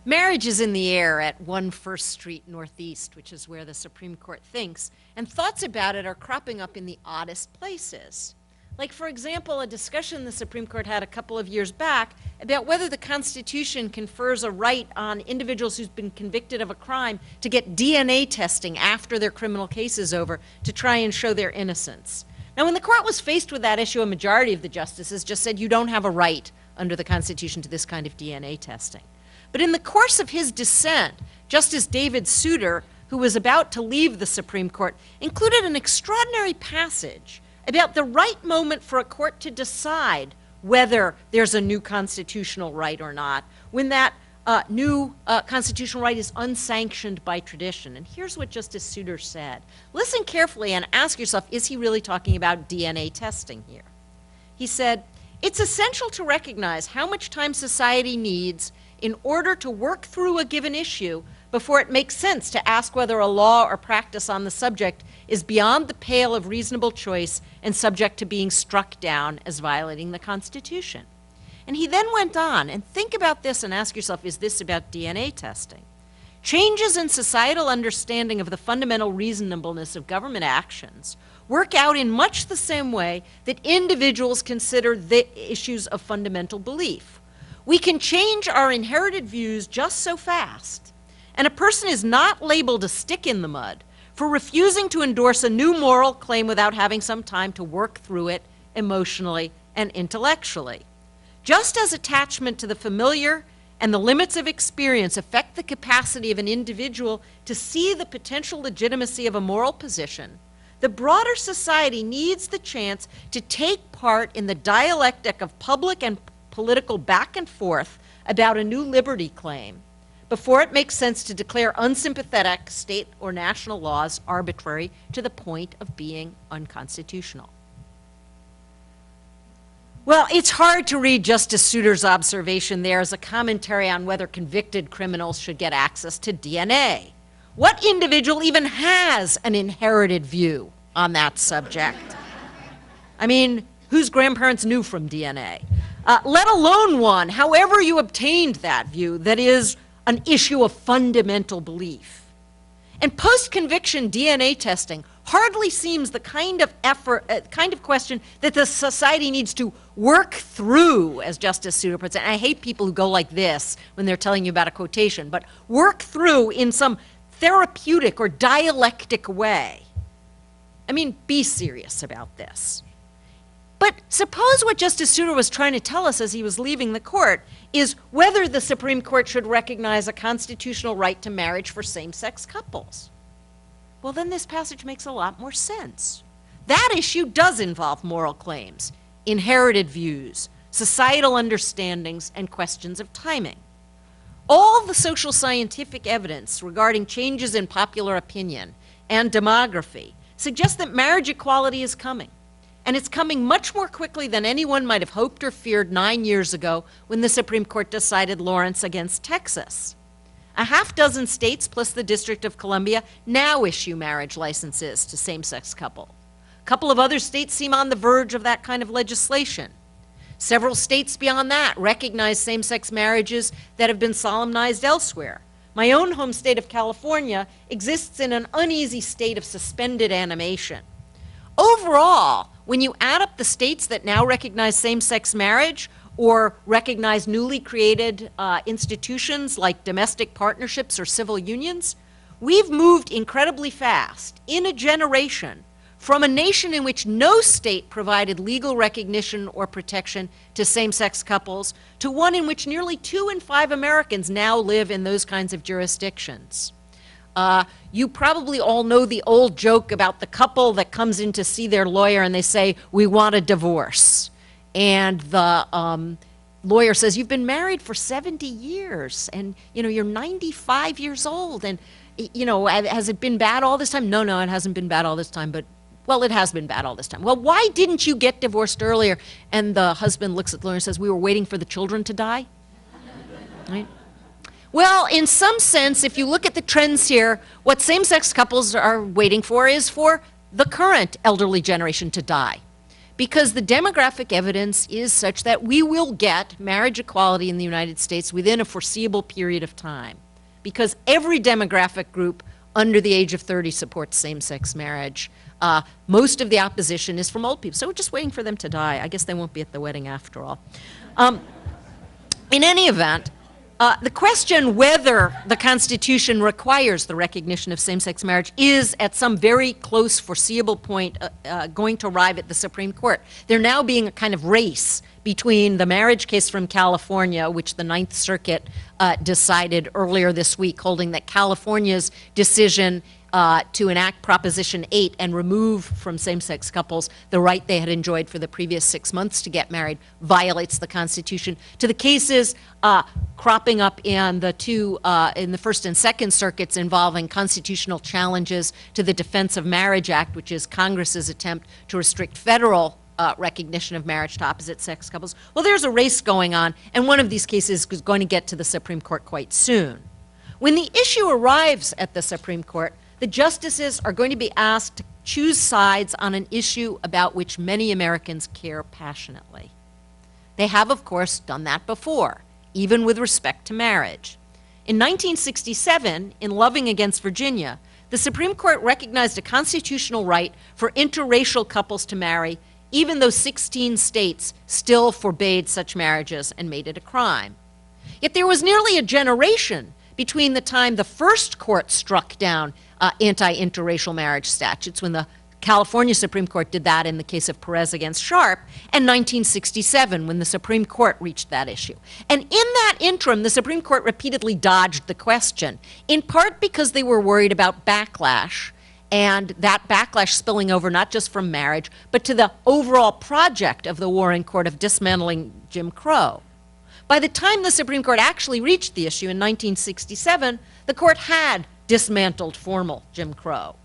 Marriage is in the air at 1 First Street Northeast, which is where the Supreme Court thinks, and thoughts about it are cropping up in the oddest places. Like, for example, a discussion the Supreme Court had a couple of years back about whether the Constitution confers a right on individuals who've been convicted of a crime to get DNA testing after their criminal case is over to try and show their innocence. Now, when the court was faced with that issue, a majority of the justices just said, you don't have a right under the Constitution to this kind of DNA testing. But in the course of his dissent, Justice David Souter, who was about to leave the Supreme Court, included an extraordinary passage about the right moment for a court to decide whether there's a new constitutional right or not, when that new constitutional right is unsanctioned by tradition. And here's what Justice Souter said. Listen carefully and ask yourself, is he really talking about DNA testing here? He said, it's essential to recognize how much time society needs in order to work through a given issue before it makes sense to ask whether a law or practice on the subject is beyond the pale of reasonable choice and subject to being struck down as violating the Constitution. And he then went on, and think about this and ask yourself, is this about DNA testing? Changes in societal understanding of the fundamental reasonableness of government actions work out in much the same way that individuals consider the issues of fundamental belief. We can change our inherited views just so fast, and a person is not labeled a stick in the mud for refusing to endorse a new moral claim without having some time to work through it emotionally and intellectually. Just as attachment to the familiar and the limits of experience affect the capacity of an individual to see the potential legitimacy of a moral position, the broader society needs the chance to take part in the dialectic of public and political back and forth about a new liberty claim before it makes sense to declare unsympathetic state or national laws arbitrary to the point of being unconstitutional. Well, it's hard to read Justice Souter's observation there as a commentary on whether convicted criminals should get access to DNA. What individual even has an inherited view on that subject? I mean, whose grandparents knew from DNA? Let alone one, however you obtained that view, that is an issue of fundamental belief. And post-conviction DNA testing hardly seems the kind of question that the society needs to work through, as Justice Souter puts it. And I hate people who go like this when they're telling you about a quotation, but work through in some therapeutic or dialectic way. I mean, be serious about this. But suppose what Justice Souter was trying to tell us as he was leaving the court is whether the Supreme Court should recognize a constitutional right to marriage for same-sex couples. Well, then this passage makes a lot more sense. That issue does involve moral claims, inherited views, societal understandings, and questions of timing. All the social scientific evidence regarding changes in popular opinion and demography suggests that marriage equality is coming. And it's coming much more quickly than anyone might have hoped or feared 9 years ago when the Supreme Court decided Lawrence against Texas. A half-dozen states plus the District of Columbia now issue marriage licenses to same-sex couples. A couple of other states seem on the verge of that kind of legislation. Several states beyond that recognize same-sex marriages that have been solemnized elsewhere. My own home state of California exists in an uneasy state of suspended animation. Overall, when you add up the states that now recognize same-sex marriage or recognize newly created institutions like domestic partnerships or civil unions, we've moved incredibly fast in a generation from a nation in which no state provided legal recognition or protection to same-sex couples to one in which nearly 2 in 5 Americans now live in those kinds of jurisdictions. You probably all know the old joke about the couple that comes in to see their lawyer and they say, we want a divorce. And the lawyer says, you've been married for 70 years and you're 95 years old and has it been bad all this time? No, it hasn't been bad all this time, but well, it has been bad all this time. Well, why didn't you get divorced earlier? And the husband looks at the lawyer and says, we were waiting for the children to die. Right? Well, in some sense, if you look at the trends here, what same-sex couples are waiting for is for the current elderly generation to die. because the demographic evidence is such that we will get marriage equality in the United States within a foreseeable period of time, because every demographic group under the age of 30 supports same-sex marriage. Most of the opposition is from old people, so we're just waiting for them to die. I guess they won't be at the wedding after all. In any event, the question whether the Constitution requires the recognition of same-sex marriage is, at some very close foreseeable point, going to arrive at the Supreme Court. There now being a kind of race between the marriage case from California, which the Ninth Circuit decided earlier this week, holding that California's decision to enact Proposition 8 and remove from same-sex couples the right they had enjoyed for the previous 6 months to get married violates the Constitution, to the cases cropping up in the First and Second Circuits involving constitutional challenges to the Defense of Marriage Act, which is Congress's attempt to restrict federal recognition of marriage to opposite-sex couples. Well, there's a race going on, and one of these cases is going to get to the Supreme Court quite soon. When the issue arrives at the Supreme Court, the justices are going to be asked to choose sides on an issue about which many Americans care passionately. They have, of course, done that before, even with respect to marriage. In 1967, in Loving against Virginia, the Supreme Court recognized a constitutional right for interracial couples to marry, even though 16 states still forbade such marriages and made it a crime. Yet there was nearly a generation between the time the first court struck down anti-interracial marriage statutes, when the California Supreme Court did that in the case of Perez against Sharp, and 1967, when the Supreme Court reached that issue. And in that interim, the Supreme Court repeatedly dodged the question, in part because they were worried about backlash, and that backlash spilling over not just from marriage, but to the overall project of the Warren Court of dismantling Jim Crow. By the time the Supreme Court actually reached the issue in 1967, the court had dismantled formal Jim Crow.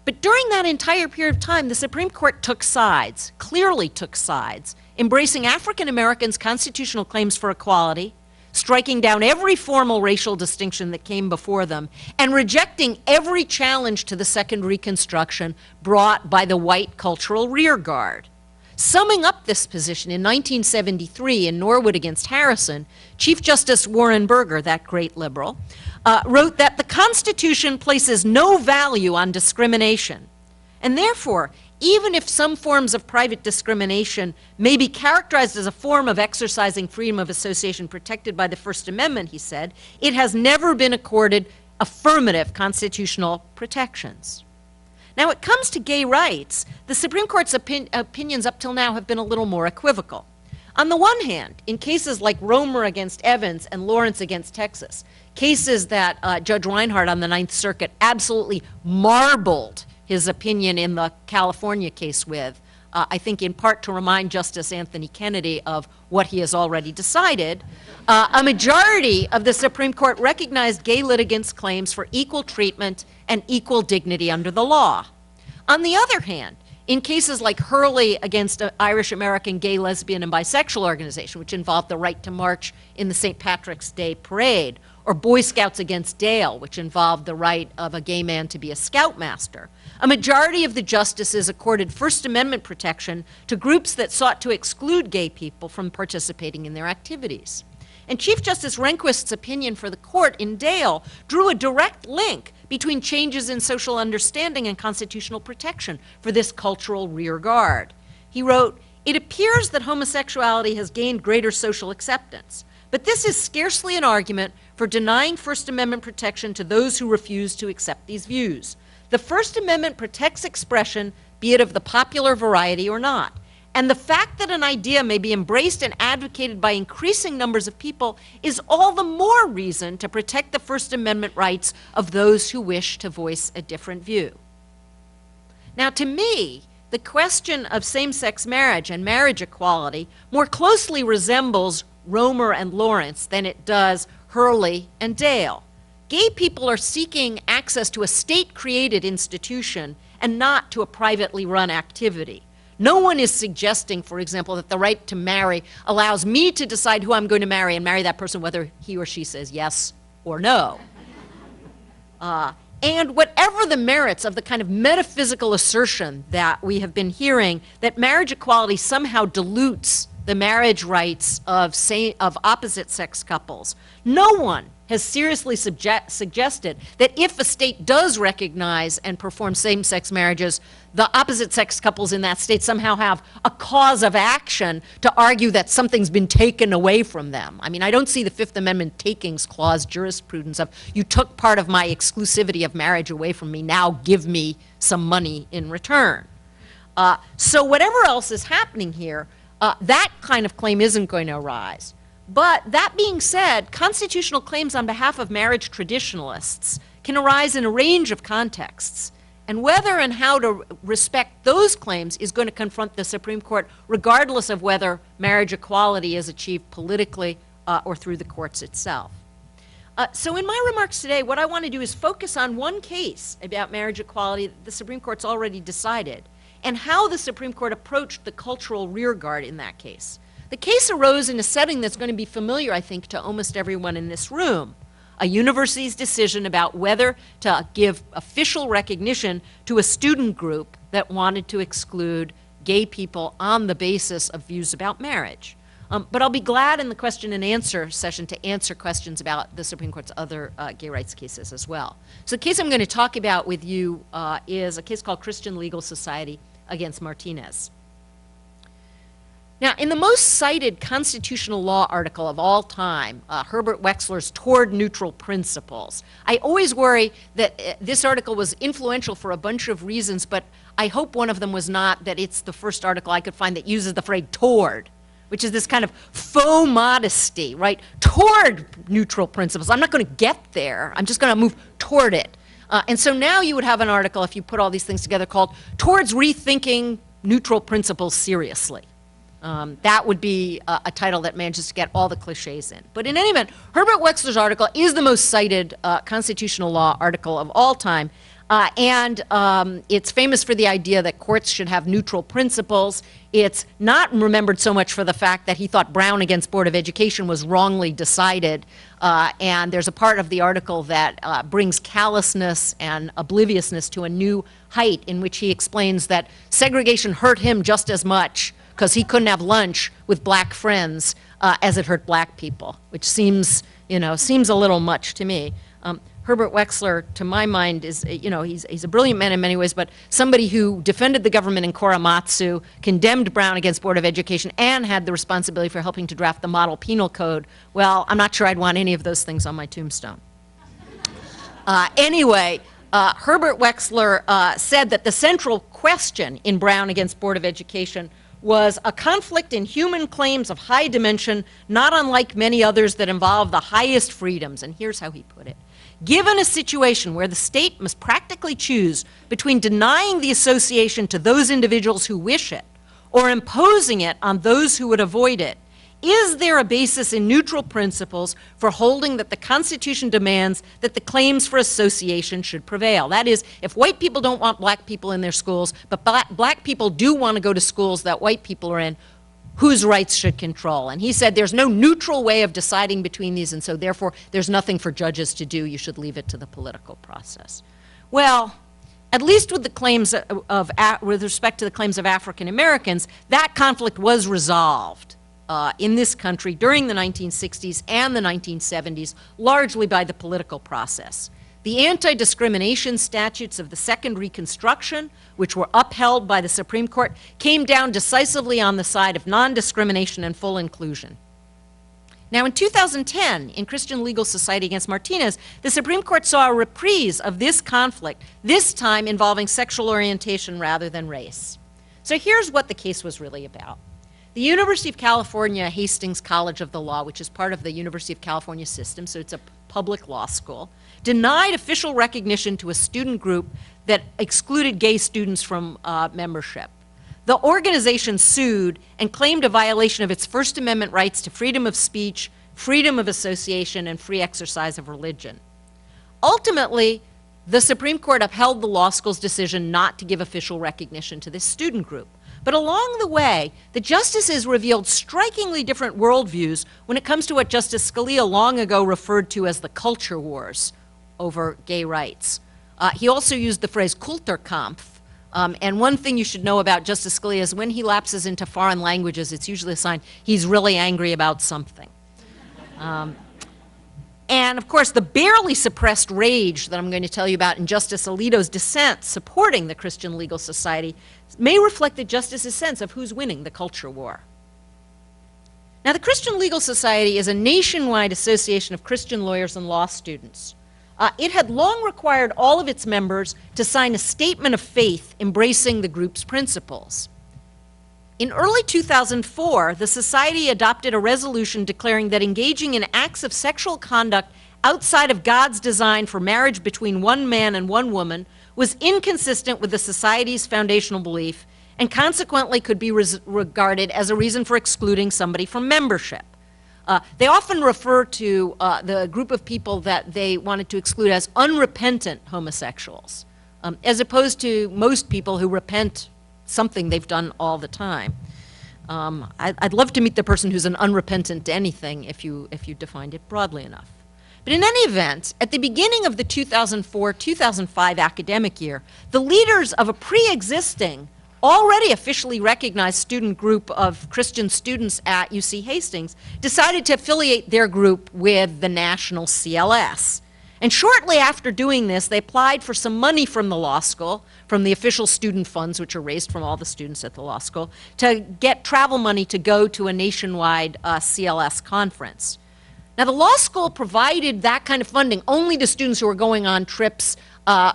But during that entire period of time, the Supreme Court took sides, clearly took sides, embracing African Americans' constitutional claims for equality, striking down every formal racial distinction that came before them, and rejecting every challenge to the Second Reconstruction brought by the white cultural rearguard. Summing up this position in 1973 in Norwood against Harrison, Chief Justice Warren Burger, that great liberal, wrote that the Constitution places no value on discrimination, and therefore, even if some forms of private discrimination may be characterized as a form of exercising freedom of association protected by the First Amendment, he said, it has never been accorded affirmative constitutional protections. Now, when it comes to gay rights, the Supreme Court's opinions up till now have been a little more equivocal. On the one hand, in cases like Romer against Evans and Lawrence against Texas, cases that Judge Reinhardt on the Ninth Circuit absolutely marbled his opinion in the California case with, I think in part to remind Justice Anthony Kennedy of what he has already decided, a majority of the Supreme Court recognized gay litigants' claims for equal treatment and equal dignity under the law. On the other hand, in cases like Hurley against an Irish American gay, lesbian, and bisexual organization, which involved the right to march in the St. Patrick's Day parade, or Boy Scouts against Dale, which involved the right of a gay man to be a scoutmaster, a majority of the justices accorded First Amendment protection to groups that sought to exclude gay people from participating in their activities. And Chief Justice Rehnquist's opinion for the court in Dale drew a direct link between changes in social understanding and constitutional protection for this cultural rear guard. He wrote, "It appears that homosexuality has gained greater social acceptance, but this is scarcely an argument for denying First Amendment protection to those who refuse to accept these views. The First Amendment protects expression, be it of the popular variety or not. And the fact that an idea may be embraced and advocated by increasing numbers of people is all the more reason to protect the First Amendment rights of those who wish to voice a different view." Now, to me, the question of same-sex marriage and marriage equality more closely resembles Romer and Lawrence than it does Hurley and Dale. Gay people are seeking access to a state-created institution and not to a privately run activity. No one is suggesting, for example, that the right to marry allows me to decide who I'm going to marry and marry that person whether he or she says yes or no. And whatever the merits of the kind of metaphysical assertion that we have been hearing, that marriage equality somehow dilutes the marriage rights of opposite-sex couples, no one has seriously suggested that if a state does recognize and perform same-sex marriages, the opposite-sex couples in that state somehow have a cause of action to argue that something's been taken away from them. I mean, I don't see the Fifth Amendment takings clause jurisprudence of, you took part of my exclusivity of marriage away from me, now give me some money in return. So whatever else is happening here, that kind of claim isn't going to arise. But that being said, constitutional claims on behalf of marriage traditionalists can arise in a range of contexts. And whether and how to respect those claims is going to confront the Supreme Court, regardless of whether marriage equality is achieved politically or through the courts itself. So in my remarks today, what I want to do is focus on one case about marriage equality that the Supreme Court's already decided, and how the Supreme Court approached the cultural rearguard in that case. The case arose in a setting that's going to be familiar, I think, to almost everyone in this room. A university's decision about whether to give official recognition to a student group that wanted to exclude gay people on the basis of views about marriage. But I'll be glad in the question and answer session to answer questions about the Supreme Court's other gay rights cases as well. So the case I'm going to talk about with you is a case called Christian Legal Society against Martinez. Now, in the most cited constitutional law article of all time, Herbert Wechsler's Toward Neutral Principles, I always worry that this article was influential for a bunch of reasons, but I hope one of them was not that it's the first article I could find that uses the phrase toward, which is this kind of faux modesty, right? Toward neutral principles. I'm not going to get there. I'm just going to move toward it. And so now you would have an article, if you put all these things together, called Towards Rethinking Neutral Principles Seriously. That would be a title that manages to get all the cliches in. But in any event, Herbert Wechsler's article is the most cited constitutional law article of all time. And it's famous for the idea that courts should have neutral principles. It's not remembered so much for the fact that he thought Brown against Board of Education was wrongly decided. And there's a part of the article that brings callousness and obliviousness to a new height, in which he explains that segregation hurt him just as much because he couldn't have lunch with black friends as it hurt black people, which seems, seems a little much to me. Herbert Wechsler, to my mind, is, he's a brilliant man in many ways, but somebody who defended the government in Korematsu, condemned Brown against Board of Education, and had the responsibility for helping to draft the model penal code. Well, I'm not sure I'd want any of those things on my tombstone. Anyway, Herbert Wechsler said that the central question in Brown against Board of Education was a conflict in human claims of high dimension, not unlike many others that involve the highest freedoms. And here's how he put it. Given a situation where the state must practically choose between denying the association to those individuals who wish it or imposing it on those who would avoid it, is there a basis in neutral principles for holding that the Constitution demands that the claims for association should prevail? That is, if white people don't want black people in their schools, but black people do want to go to schools that white people are in, whose rights should control? And he said there's no neutral way of deciding between these, and so therefore there's nothing for judges to do. You should leave it to the political process. Well, at least with the claims with respect to the claims of African Americans, that conflict was resolved in this country during the 1960s and the 1970s, largely by the political process. The anti-discrimination statutes of the Second Reconstruction, which were upheld by the Supreme Court, came down decisively on the side of non-discrimination and full inclusion. Now, in 2010, in Christian Legal Society against Martinez, the Supreme Court saw a reprise of this conflict, this time involving sexual orientation rather than race. So here's what the case was really about. The University of California Hastings College of the Law, which is part of the University of California system, so it's a public law school, denied official recognition to a student group that excluded gay students from membership. The organization sued and claimed a violation of its First Amendment rights to freedom of speech, freedom of association, and free exercise of religion. Ultimately, the Supreme Court upheld the law school's decision not to give official recognition to this student group. But along the way, the justices revealed strikingly different worldviews when it comes to what Justice Scalia long ago referred to as the culture wars over gay rights. He also used the phrase Kulturkampf. And one thing you should know about Justice Scalia is when he lapses into foreign languages, it's usually a sign he's really angry about something. And of course, the barely suppressed rage that I'm going to tell you about in Justice Alito's dissent supporting the Christian Legal Society may reflect the justice's sense of who's winning the culture war. Now, the Christian Legal Society is a nationwide association of Christian lawyers and law students. It had long required all of its members to sign a statement of faith embracing the group's principles. In early 2004, the Society adopted a resolution declaring that engaging in acts of sexual conduct outside of God's design for marriage between one man and one woman was inconsistent with the Society's foundational belief and consequently could be regarded as a reason for excluding somebody from membership. They often refer to the group of people that they wanted to exclude as unrepentant homosexuals, as opposed to most people who repent something they've done all the time. I'd love to meet the person who's an unrepentant to anything if you defined it broadly enough. But in any event, at the beginning of the 2004-2005 academic year, the leaders of a pre-existing, already officially recognized student group of Christian students at UC Hastings decided to affiliate their group with the national CLS. And shortly after doing this, they applied for some money from the law school, from the official student funds, which are raised from all the students at the law school, to get travel money to go to a nationwide CLS conference. Now, the law school provided that kind of funding only to students who were going on trips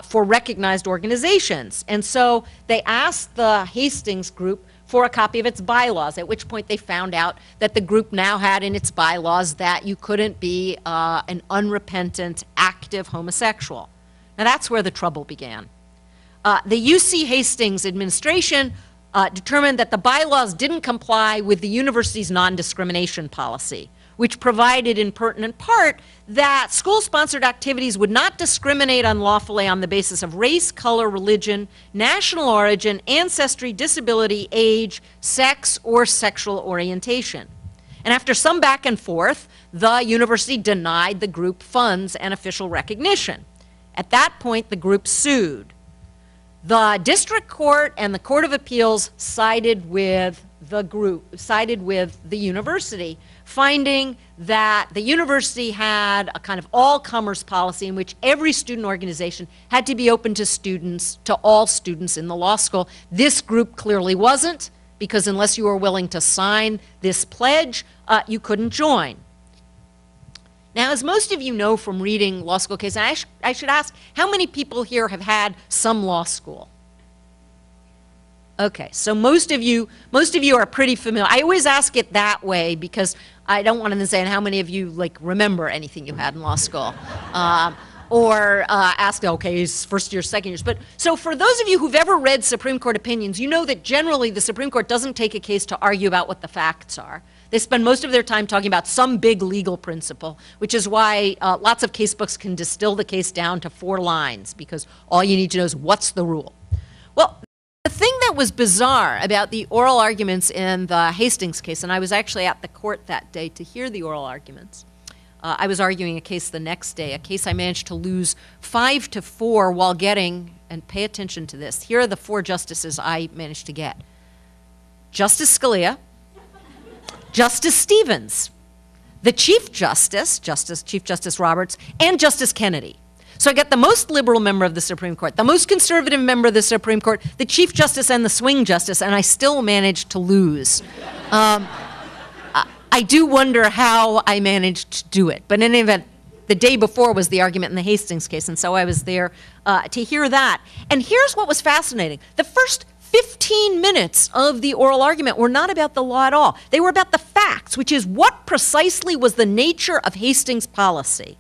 for recognized organizations. And so they asked the Hastings group for a copy of its bylaws, at which point they found out that the group now had in its bylaws that you couldn't be an unrepentant, active homosexual. Now, that's where the trouble began. The UC Hastings administration determined that the bylaws didn't comply with the university's non-discrimination policy, which provided in pertinent part that school-sponsored activities would not discriminate unlawfully on the basis of race, color, religion, national origin, ancestry, disability, age, sex, or sexual orientation. And after some back and forth, the university denied the group funds and official recognition. At that point, the group sued. The district court and the Court of Appeals sided with the university, finding that the university had a kind of all-comers policy in which every student organization had to be open to students, to all students in the law school. This group clearly wasn't, because unless you were willing to sign this pledge, you couldn't join. Now, as most of you know from reading law school cases, I should ask, how many people here have had some law school? Okay, so most of you are pretty familiar. I always ask it that way because I don't want to say, and how many of you like remember anything you had in law school? Or ask, okay, first years, second years. But so for those of you who've ever read Supreme Court opinions, you know that generally the Supreme Court doesn't take a case to argue about what the facts are. They spend most of their time talking about some big legal principle, which is why lots of case books can distill the case down to 4 lines, because all you need to know is what's the rule. Well, the thing that was bizarre about the oral arguments in the Hastings case, and I was actually at the court that day to hear the oral arguments. I was arguing a case the next day, a case I managed to lose 5-4 while getting, and pay attention to this, here are the 4 justices I managed to get. Justice Scalia, Justice Stevens, the Chief Justice, Chief Justice Roberts, and Justice Kennedy. So I get the most liberal member of the Supreme Court, the most conservative member of the Supreme Court, the Chief Justice and the swing justice, and I still managed to lose. I do wonder how I managed to do it. But in any event, the day before was the argument in the Hastings case, and so I was there to hear that. And here's what was fascinating. The first 15 minutes of the oral argument were not about the law at all. They were about the facts, which is what precisely was the nature of Hastings' policy.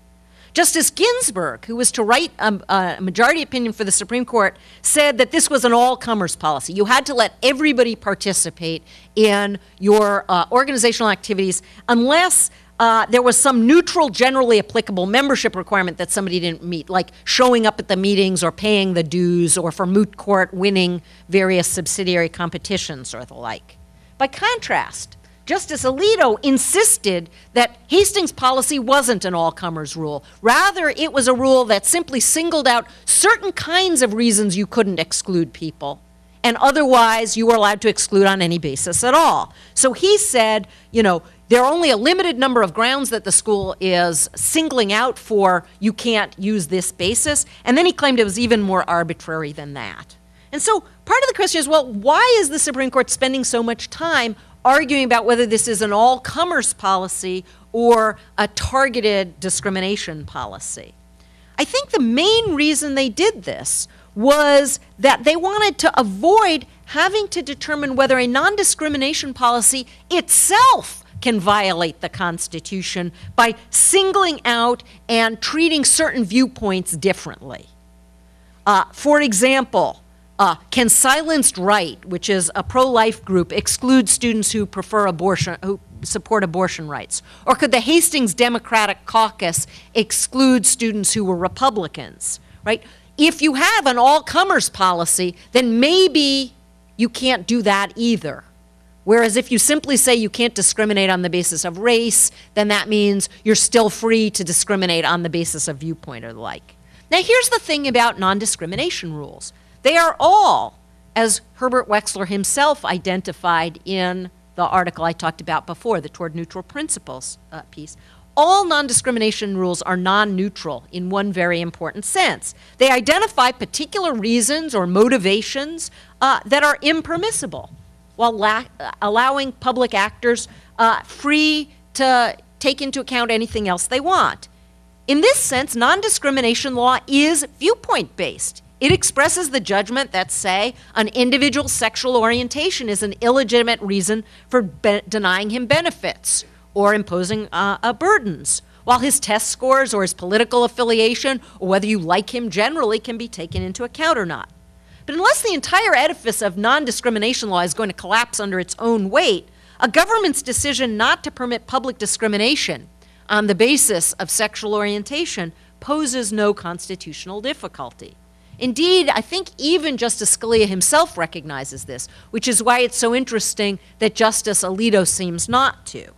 Justice Ginsburg, who was to write a majority opinion for the Supreme Court, said that this was an all-comers policy. You had to let everybody participate in your organizational activities unless there was some neutral, generally applicable membership requirement that somebody didn't meet, like showing up at the meetings or paying the dues or for moot court winning various subsidiary competitions or the like. By contrast, Justice Alito insisted that Hastings' policy wasn't an all-comers rule. Rather, it was a rule that simply singled out certain kinds of reasons you couldn't exclude people, and otherwise you were allowed to exclude on any basis at all. So he said, you know, there are only a limited number of grounds that the school is singling out for you can't use this basis, and then he claimed it was even more arbitrary than that. And so part of the question is, well, why is the Supreme Court spending so much time arguing about whether this is an all-comers policy or a targeted discrimination policy? I think the main reason they did this was that they wanted to avoid having to determine whether a non-discrimination policy itself can violate the Constitution by singling out and treating certain viewpoints differently. For example, can Silenced Right, which is a pro-life group, exclude students who prefer abortion, who support abortion rights? Or could the Hastings Democratic Caucus exclude students who were Republicans, right? If you have an all-comers policy, then maybe you can't do that either. Whereas if you simply say you can't discriminate on the basis of race, then that means you're still free to discriminate on the basis of viewpoint or the like. Now here's the thing about non-discrimination rules. They are all, as Herbert Wexler himself identified in the article I talked about before, the Toward Neutral Principles piece, all non-discrimination rules are non-neutral in one very important sense. They identify particular reasons or motivations that are impermissible, while allowing public actors free to take into account anything else they want. In this sense, non-discrimination law is viewpoint-based. It expresses the judgment that, say, an individual's sexual orientation is an illegitimate reason for denying him benefits or imposing burdens, while his test scores or his political affiliation or whether you like him generally can be taken into account or not. But unless the entire edifice of non-discrimination law is going to collapse under its own weight, a government's decision not to permit public discrimination on the basis of sexual orientation poses no constitutional difficulty. Indeed, I think even Justice Scalia himself recognizes this, which is why it's so interesting that Justice Alito seems not to.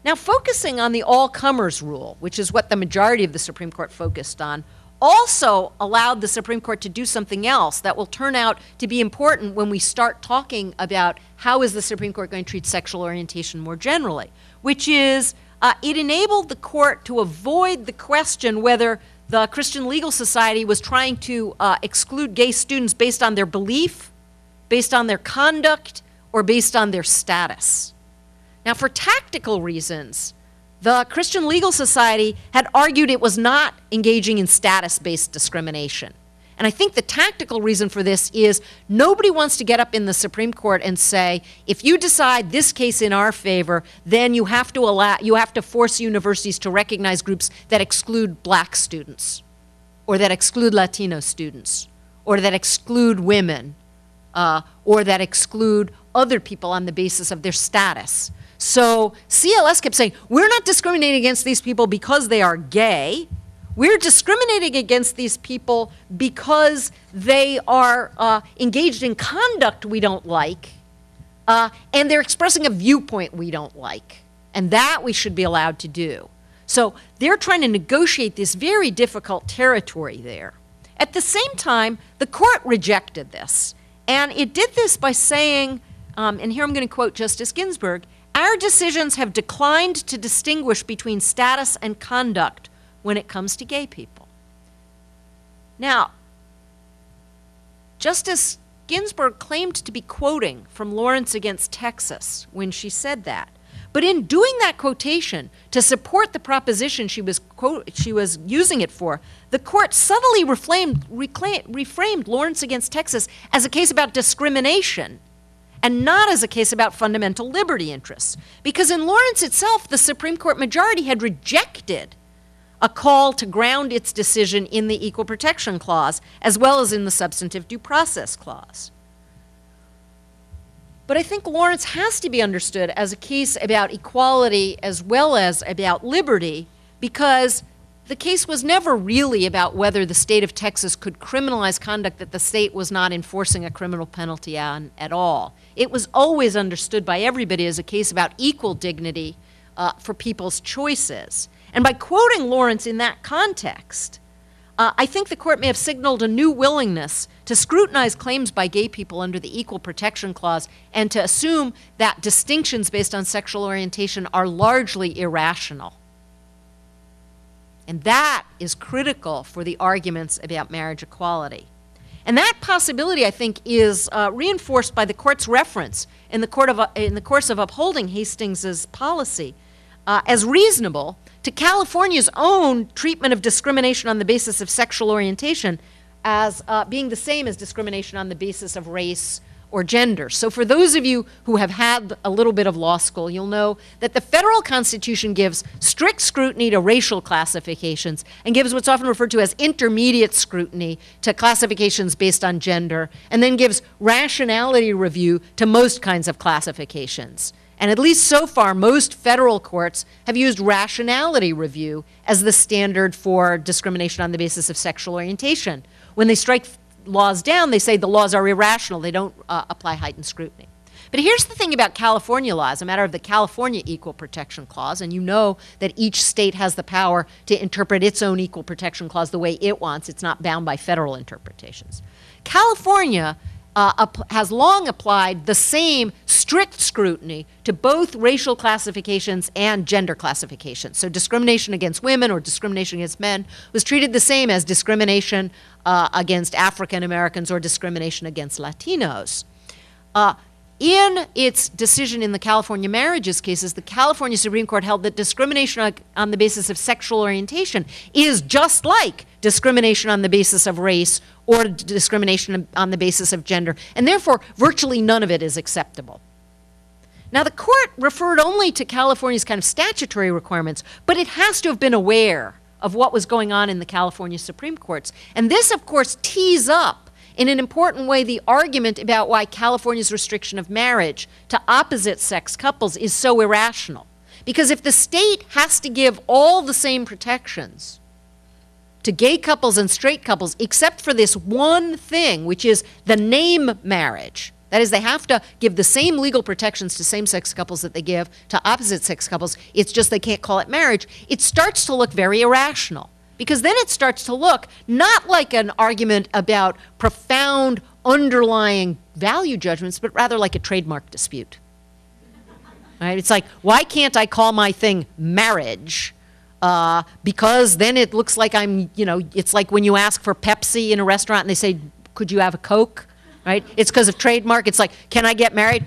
Now, focusing on the all-comers rule, which is what the majority of the Supreme Court focused on, also allowed the Supreme Court to do something else that will turn out to be important when we start talking about how is the Supreme Court going to treat sexual orientation more generally, which is it enabled the court to avoid the question whether the Christian Legal Society was trying to exclude gay students based on their belief, based on their conduct, or based on their status. Now, for tactical reasons, the Christian Legal Society had argued it was not engaging in status-based discrimination. And I think the tactical reason for this is nobody wants to get up in the Supreme Court and say, if you decide this case in our favor, then you have to force universities to recognize groups that exclude black students, or that exclude Latino students, or that exclude women, or that exclude other people on the basis of their status. So CLS kept saying, we're not discriminating against these people because they are gay. We're discriminating against these people because they are engaged in conduct we don't like, and they're expressing a viewpoint we don't like, and that we should be allowed to do. So they're trying to negotiate this very difficult territory there. At the same time, the court rejected this, and it did this by saying, and here I'm going to quote Justice Ginsburg, our decisions have declined to distinguish between status and conduct when it comes to gay people. Now, Justice Ginsburg claimed to be quoting from Lawrence against Texas when she said that. But in doing that quotation to support the proposition she was using it for, the court subtly reframed Lawrence against Texas as a case about discrimination and not as a case about fundamental liberty interests. Because in Lawrence itself, the Supreme Court majority had rejected a call to ground its decision in the Equal Protection Clause, as well as in the Substantive Due Process Clause. But I think Lawrence has to be understood as a case about equality as well as about liberty, because the case was never really about whether the state of Texas could criminalize conduct that the state was not enforcing a criminal penalty on at all. It was always understood by everybody as a case about equal dignity for people's choices. And by quoting Lawrence in that context, I think the court may have signaled a new willingness to scrutinize claims by gay people under the Equal Protection Clause and to assume that distinctions based on sexual orientation are largely irrational. And that is critical for the arguments about marriage equality. And that possibility, I think, is reinforced by the court's reference in the course of upholding Hastings's policy as reasonable to California's own treatment of discrimination on the basis of sexual orientation as being the same as discrimination on the basis of race or gender. So for those of you who have had a little bit of law school, you'll know that the federal Constitution gives strict scrutiny to racial classifications and gives what's often referred to as intermediate scrutiny to classifications based on gender, and then gives rationality review to most kinds of classifications. And at least so far, most federal courts have used rationality review as the standard for discrimination on the basis of sexual orientation. When they strike laws down, they say the laws are irrational. They don't apply heightened scrutiny. But here's the thing about California law. As a matter of the California Equal Protection Clause, and you know that each state has the power to interpret its own Equal Protection Clause the way it wants. It's not bound by federal interpretations. California has long applied the same strict scrutiny to both racial classifications and gender classifications. So discrimination against women or discrimination against men was treated the same as discrimination against African Americans or discrimination against Latinos. In its decision in the California marriages cases, the California Supreme Court held that discrimination on the basis of sexual orientation is just like discrimination on the basis of race or discrimination on the basis of gender, and therefore virtually none of it is acceptable. Now the court referred only to California's kind of statutory requirements, but it has to have been aware of what was going on in the California Supreme Courts. And this, of course, tees up in an important way the argument about why California's restriction of marriage to opposite-sex couples is so irrational. Because if the state has to give all the same protections to gay couples and straight couples, except for this one thing, which is the name marriage, that is, they have to give the same legal protections to same-sex couples that they give to opposite-sex couples, it's just they can't call it marriage, it starts to look very irrational. Because then it starts to look not like an argument about profound underlying value judgments, but rather like a trademark dispute. Right? It's like, why can't I call my thing marriage? Because then it looks like I'm, it's like when you ask for Pepsi in a restaurant and they say, could you have a Coke? Right? It's because of trademark. It's like, can I get married?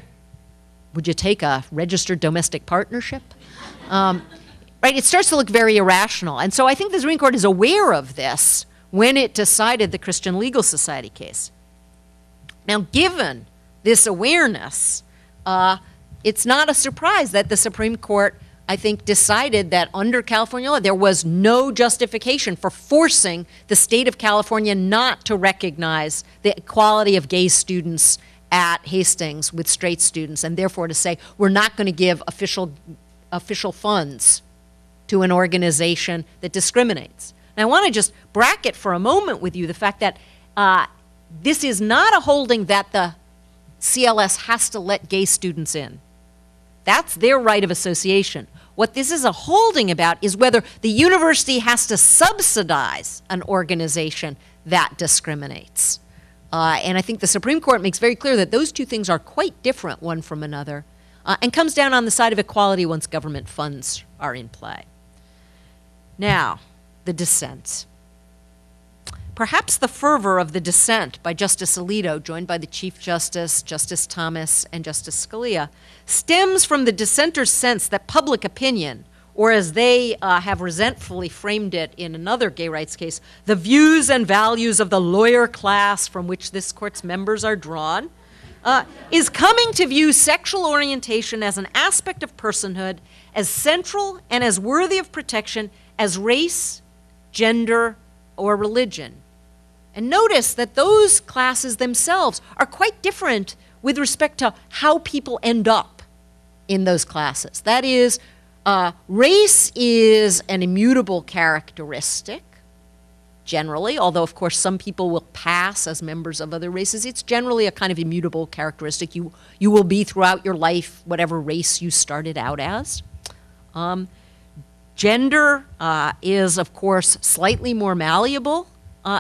Would you take a registered domestic partnership? Right, it starts to look very irrational. And so I think the Supreme Court is aware of this when it decided the Christian Legal Society case. Now, given this awareness, it's not a surprise that the Supreme Court, I think, decided that under California law, there was no justification for forcing the state of California not to recognize the equality of gay students at Hastings with straight students, and therefore to say, we're not going to give official funds to an organization that discriminates. And I want to just bracket for a moment with you the fact that this is not a holding that the CLS has to let gay students in. That's their right of association. What this is a holding about is whether the university has to subsidize an organization that discriminates. And I think the Supreme Court makes very clear that those two things are quite different one from another, and comes down on the side of equality once government funds are in play. Now, the dissent. Perhaps the fervor of the dissent by Justice Alito, joined by the Chief Justice, Justice Thomas, and Justice Scalia, stems from the dissenters' sense that public opinion, or as they have resentfully framed it in another gay rights case, the views and values of the lawyer class from which this court's members are drawn, is coming to view sexual orientation as an aspect of personhood, as central and as worthy of protection as race, gender, or religion. And notice that those classes themselves are quite different with respect to how people end up in those classes. That is, Race is an immutable characteristic, generally, although of course some people will pass as members of other races. It's generally a kind of immutable characteristic. You will be throughout your life whatever race you started out as. Gender is, of course, slightly more malleable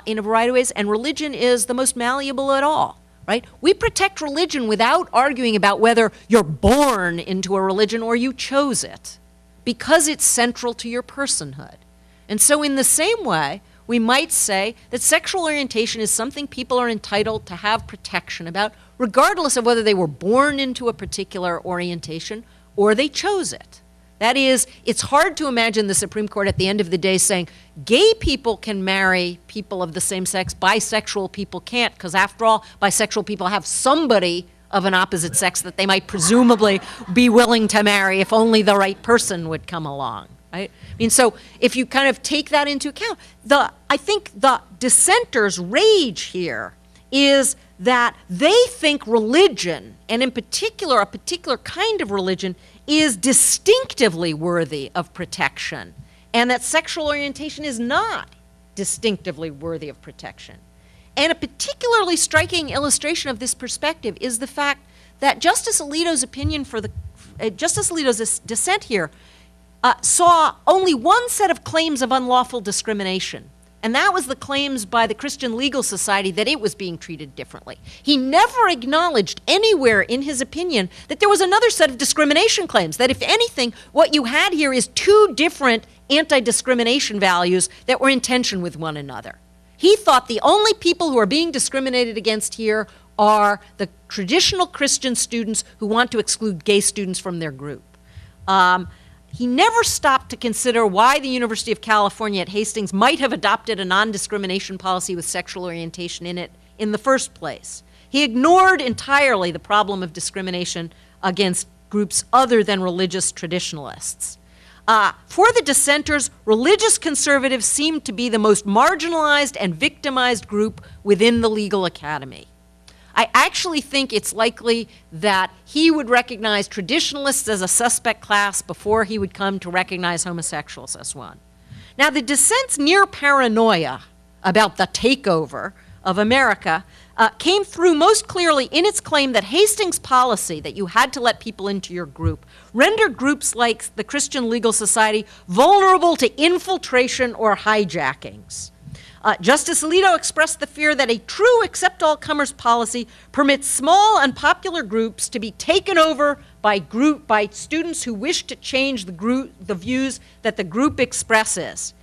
in a variety of ways, and religion is the most malleable at all, right? We protect religion without arguing about whether you're born into a religion or you chose it, because it's central to your personhood. And so in the same way, we might say that sexual orientation is something people are entitled to have protection about, regardless of whether they were born into a particular orientation or they chose it. That is, it's hard to imagine the Supreme Court at the end of the day saying, gay people can marry people of the same sex, bisexual people can't, because after all, bisexual people have somebody of an opposite sex that they might presumably be willing to marry if only the right person would come along. Right? I mean, so if you kind of take that into account, I think the dissenters' rage here is that they think religion, and in particular, a particular kind of religion, is distinctively worthy of protection, and that sexual orientation is not distinctively worthy of protection. And a particularly striking illustration of this perspective is the fact that Justice Alito's opinion for Justice Alito's dissent here saw only one set of claims of unlawful discrimination, and that was the claims by the Christian Legal Society that it was being treated differently. He never acknowledged anywhere in his opinion that there was another set of discrimination claims, that if anything, what you had here is two different anti-discrimination values that were in tension with one another. He thought the only people who are being discriminated against here are the traditional Christian students who want to exclude gay students from their group. He never stopped to consider why the University of California at Hastings might have adopted a non-discrimination policy with sexual orientation in it in the first place. He ignored entirely the problem of discrimination against groups other than religious traditionalists. For the dissenters, religious conservatives seemed to be the most marginalized and victimized group within the legal academy. I actually think it's likely that he would recognize traditionalists as a suspect class before he would come to recognize homosexuals as one. Now, the dissent's near paranoia about the takeover of America came through most clearly in its claim that Hastings' policy, that you had to let people into your group, rendered groups like the Christian Legal Society vulnerable to infiltration or hijackings. Justice Alito expressed the fear that a true accept-all-comers policy permits small, unpopular groups to be taken over by students who wish to change the views that the group expresses.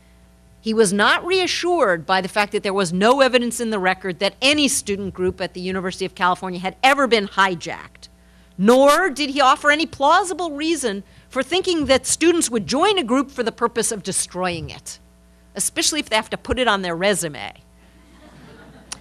He was not reassured by the fact that there was no evidence in the record that any student group at the University of California had ever been hijacked, nor did he offer any plausible reason for thinking that students would join a group for the purpose of destroying it, especially if they have to put it on their resume.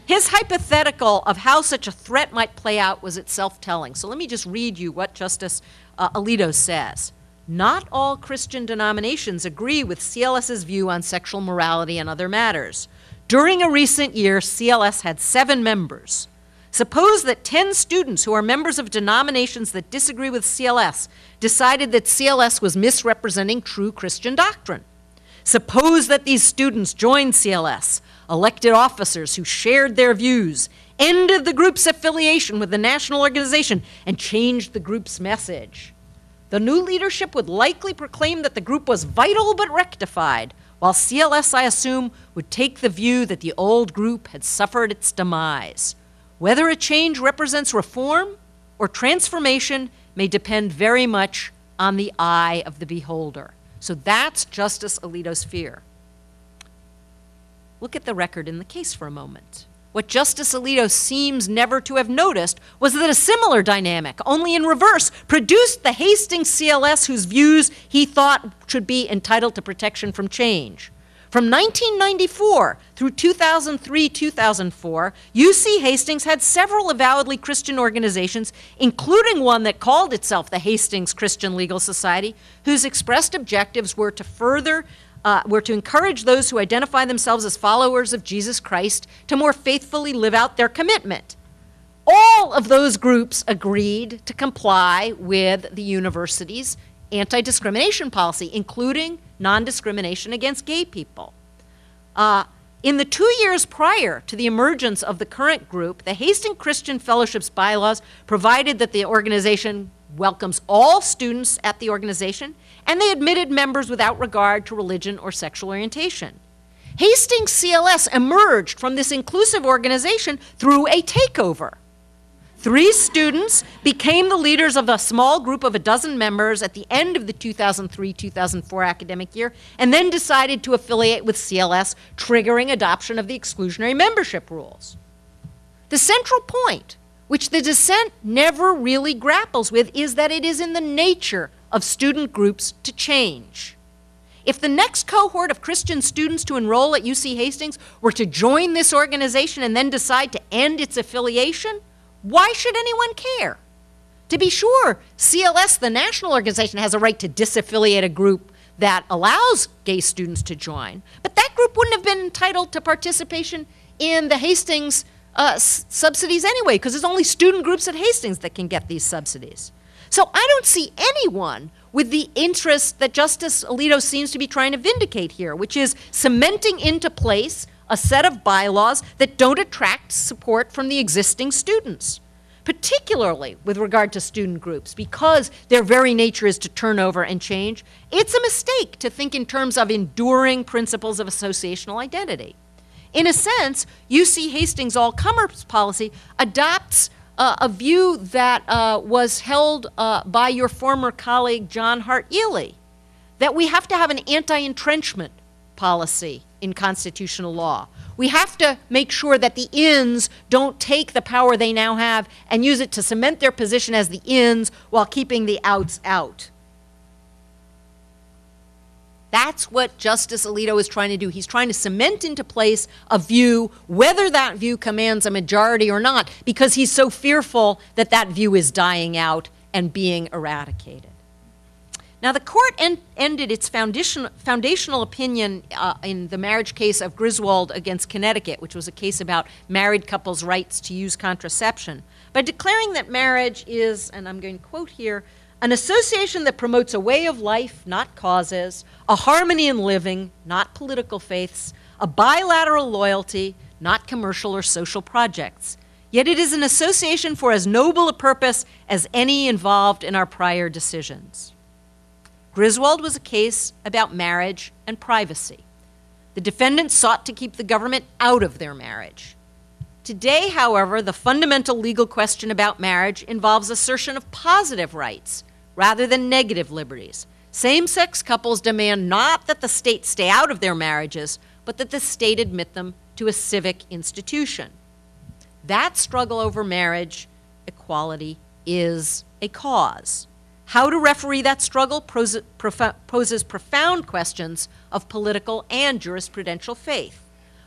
His hypothetical of how such a threat might play out was itself telling. So let me just read you what Justice Alito says. Not all Christian denominations agree with CLS's view on sexual morality and other matters. During a recent year, CLS had 7 members. Suppose that 10 students who are members of denominations that disagree with CLS decided that CLS was misrepresenting true Christian doctrine. Suppose that these students joined CLS, elected officers who shared their views, ended the group's affiliation with the national organization, and changed the group's message. The new leadership would likely proclaim that the group was vital but rectified, while CLS, I assume, would take the view that the old group had suffered its demise. Whether a change represents reform or transformation may depend very much on the eye of the beholder. So that's Justice Alito's fear. Look at the record in the case for a moment. What Justice Alito seems never to have noticed was that a similar dynamic, only in reverse, produced the Hastings CLS whose views he thought should be entitled to protection from change. From 1994 through 2003-2004, UC Hastings had several avowedly Christian organizations, including one that called itself the Hastings Christian Legal Society, whose expressed objectives were to encourage those who identify themselves as followers of Jesus Christ to more faithfully live out their commitment. All of those groups agreed to comply with the university's anti-discrimination policy, including non-discrimination against gay people. In the 2 years prior to the emergence of the current group, the Hastings Christian Fellowship's bylaws provided that the organization welcomes all students at the organization, and they admitted members without regard to religion or sexual orientation. Hastings CLS emerged from this inclusive organization through a takeover. 3 students became the leaders of a small group of 12 members at the end of the 2003-2004 academic year, and then decided to affiliate with CLS, triggering adoption of the exclusionary membership rules. The central point, which the dissent never really grapples with, is that it is in the nature of student groups to change. If the next cohort of Christian students to enroll at UC Hastings were to join this organization and then decide to end its affiliation, why should anyone care? To be sure, CLS, the national organization, has a right to disaffiliate a group that allows gay students to join, but that group wouldn't have been entitled to participation in the Hastings subsidies anyway, because there's only student groups at Hastings that can get these subsidies. So I don't see anyone with the interest that Justice Alito seems to be trying to vindicate here, which is cementing into place a set of bylaws that don't attract support from the existing students, particularly with regard to student groups, because their very nature is to turn over and change. It's a mistake to think in terms of enduring principles of associational identity. In a sense, UC Hastings all-comers policy adopts a view that was held by your former colleague John Hart Ely, that we have to have an anti-entrenchment policy in constitutional law. We have to make sure that the ins don't take the power they now have and use it to cement their position as the ins while keeping the outs out. That's what Justice Alito is trying to do. He's trying to cement into place a view, whether that view commands a majority or not, because he's so fearful that that view is dying out and being eradicated. Now, the court ended its foundational opinion in the marriage case of Griswold against Connecticut, which was a case about married couples' rights to use contraception, by declaring that marriage is, and I'm going to quote here, an association that promotes a way of life, not causes, a harmony in living, not political faiths, a bilateral loyalty, not commercial or social projects. Yet it is an association for as noble a purpose as any involved in our prior decisions. Griswold was a case about marriage and privacy. The defendants sought to keep the government out of their marriage. Today, however, the fundamental legal question about marriage involves assertion of positive rights rather than negative liberties. Same-sex couples demand not that the state stay out of their marriages, but that the state admit them to a civic institution. That struggle over marriage equality is a cause. How to referee that struggle poses profound questions of political and jurisprudential faith.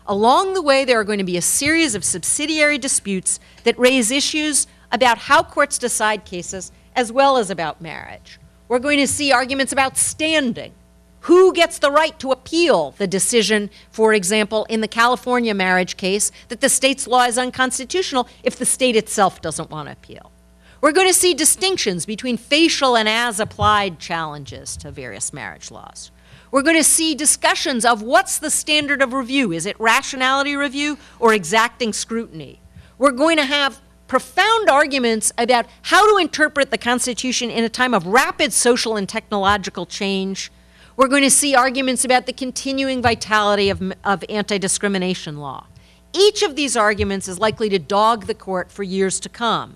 Along the way, there are going to be a series of subsidiary disputes that raise issues about how courts decide cases as well as about marriage. We're going to see arguments about standing. Who gets the right to appeal the decision, for example, in the California marriage case, that the state's law is unconstitutional if the state itself doesn't want to appeal? We're going to see distinctions between facial and as-applied challenges to various marriage laws. We're going to see discussions of what's the standard of review. Is it rationality review or exacting scrutiny? We're going to have profound arguments about how to interpret the Constitution in a time of rapid social and technological change. We're going to see arguments about the continuing vitality of anti-discrimination law. Each of these arguments is likely to dog the court for years to come.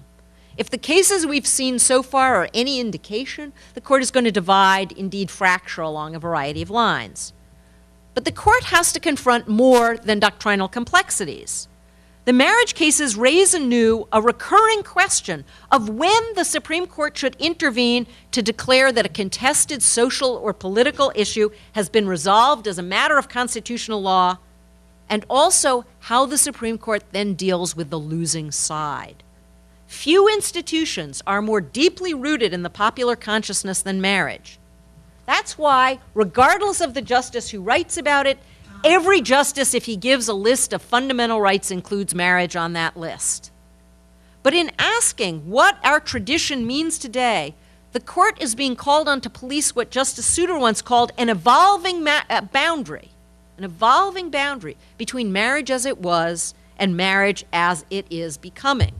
If the cases we've seen so far are any indication, the court is going to divide, indeed fracture, along a variety of lines. But the court has to confront more than doctrinal complexities. The marriage cases raise anew a recurring question of when the Supreme Court should intervene to declare that a contested social or political issue has been resolved as a matter of constitutional law, and also how the Supreme Court then deals with the losing side. Few institutions are more deeply rooted in the popular consciousness than marriage. That's why, regardless of the justice who writes about it, every justice, if he gives a list of fundamental rights, includes marriage on that list. But in asking what our tradition means today, The court is being called on to police what Justice Souter once called an evolving boundary between marriage as it was and marriage as it is becoming.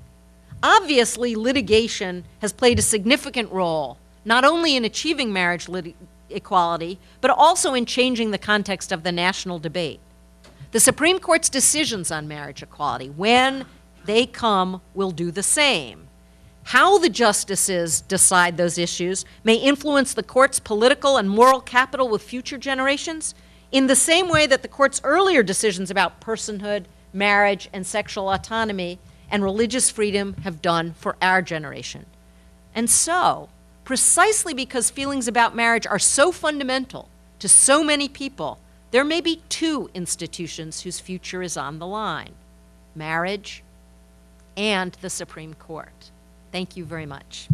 Obviously, litigation has played a significant role, not only in achieving marriage equality, but also in changing the context of the national debate. The Supreme Court's decisions on marriage equality, when they come, will do the same. How the justices decide those issues may influence the court's political and moral capital with future generations in the same way that the court's earlier decisions about personhood, marriage, and sexual autonomy and religious freedom have done for our generation. And so, precisely because feelings about marriage are so fundamental to so many people, there may be two institutions whose future is on the line: marriage and the Supreme Court. Thank you very much.